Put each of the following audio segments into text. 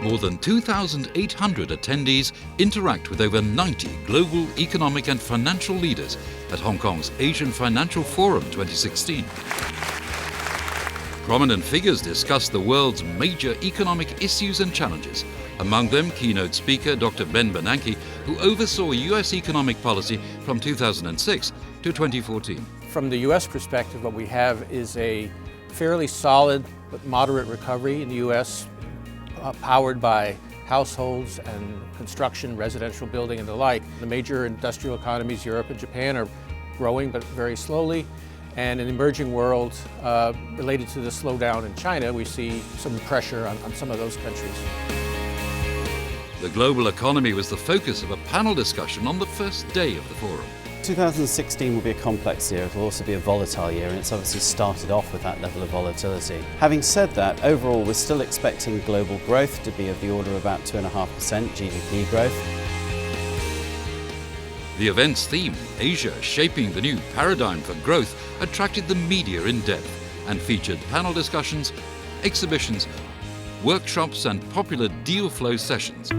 More than 2,800 attendees interact with over 90 global economic and financial leaders at Hong Kong's Asian Financial Forum 2016. Prominent figures discuss the world's major economic issues and challenges. Among them, keynote speaker Dr. Ben Bernanke, who oversaw US economic policy from 2006 to 2014. From the US perspective, what we have is a fairly solid but moderate recovery in the US, powered by households and construction, residential building and the like. The major industrial economies, Europe and Japan, are growing but very slowly. And in the emerging world, related to the slowdown in China, we see some pressure on some of those countries. The global economy was the focus of a panel discussion on the first day of the forum. 2016 will be a complex year. It will also be a volatile year, and it's obviously started off with that level of volatility. Having said that, overall we're still expecting global growth to be of the order of about 2.5% GDP growth. The event's theme, Asia Shaping the New Paradigm for Growth, attracted the media in depth and featured panel discussions, exhibitions, workshops and popular deal flow sessions.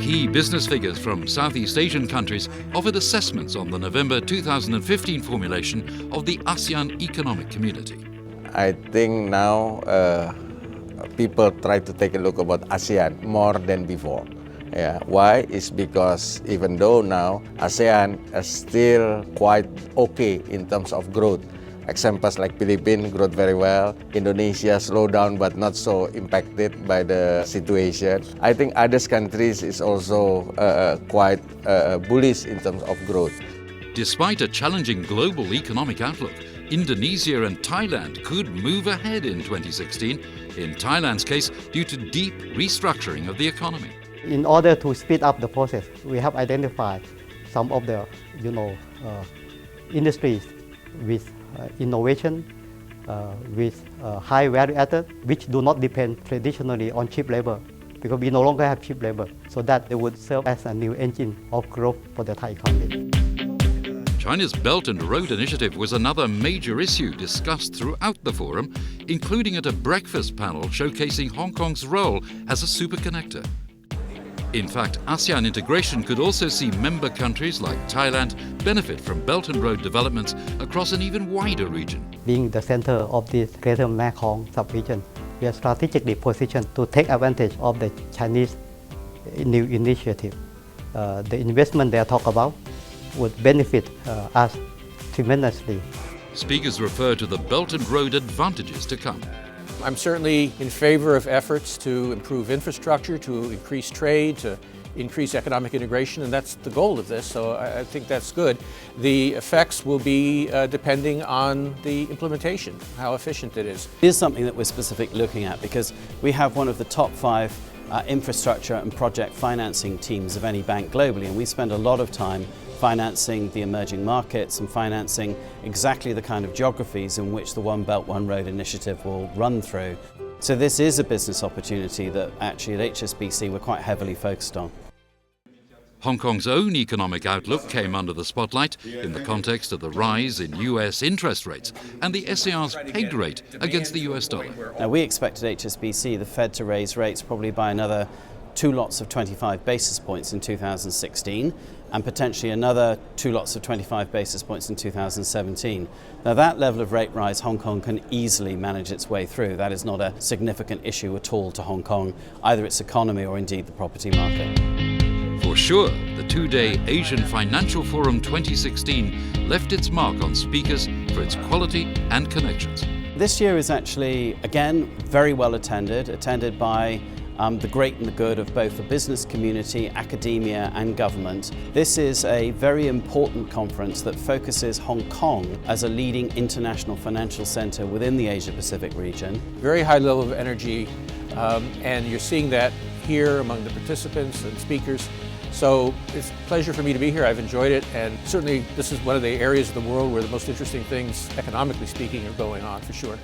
Key business figures from Southeast Asian countries offered assessments on the November 2015 formulation of the ASEAN Economic Community. I think now people try to take a look about ASEAN more than before. Yeah. Why? It's because even though now ASEAN is still quite okay in terms of growth. Examples like Philippines growth very well, Indonesia slowed down but not so impacted by the situation. I think other countries is also quite bullish in terms of growth. Despite a challenging global economic outlook, Indonesia and Thailand could move ahead in 2016, in Thailand's case due to deep restructuring of the economy. In order to speed up the process, we have identified some of the industries with innovation, with high value added, which do not depend traditionally on cheap labor, because we no longer have cheap labor, so that they would serve as a new engine of growth for the Thai economy. China's Belt and Road Initiative was another major issue discussed throughout the forum, including at a breakfast panel showcasing Hong Kong's role as a superconnector. In fact, ASEAN integration could also see member countries like Thailand benefit from Belt and Road developments across an even wider region. Being the center of this Greater Mekong sub-region, we are strategically positioned to take advantage of the Chinese new initiative. The investment they talk about would benefit us tremendously. Speakers refer to the Belt and Road advantages to come. I'm certainly in favor of efforts to improve infrastructure, to increase trade, to increase economic integration, and that's the goal of this, so I think that's good. The effects will be depending on the implementation, how efficient it is. It is something that we're specifically looking at because we have one of the top 5 infrastructure and project financing teams of any bank globally, and we spend a lot of time financing the emerging markets and financing exactly the kind of geographies in which the One Belt, One Road initiative will run through. So this is a business opportunity that actually at HSBC we're quite heavily focused on. Hong Kong's own economic outlook came under the spotlight in the context of the rise in US interest rates and the SAR's pegged rate against the US dollar. Now we expect at HSBC the Fed to raise rates probably by another 2 lots of 25 basis points in 2016 and potentially another 2 lots of 25 basis points in 2017. Now that level of rate rise Hong Kong can easily manage its way through. That is not a significant issue at all to Hong Kong, either its economy or indeed the property market. For sure, the 2-day Asian Financial Forum 2016 left its mark on speakers for its quality and connections. This year is actually, again, very well attended by the great and the good of both the business community, academia and government. This is a very important conference that focuses Hong Kong as a leading international financial centre within the Asia-Pacific region. Very high level of energy, and you're seeing that here among the participants and speakers. So it's a pleasure for me to be here. I've enjoyed it, and certainly this is one of the areas of the world where the most interesting things, economically speaking, are going on for sure.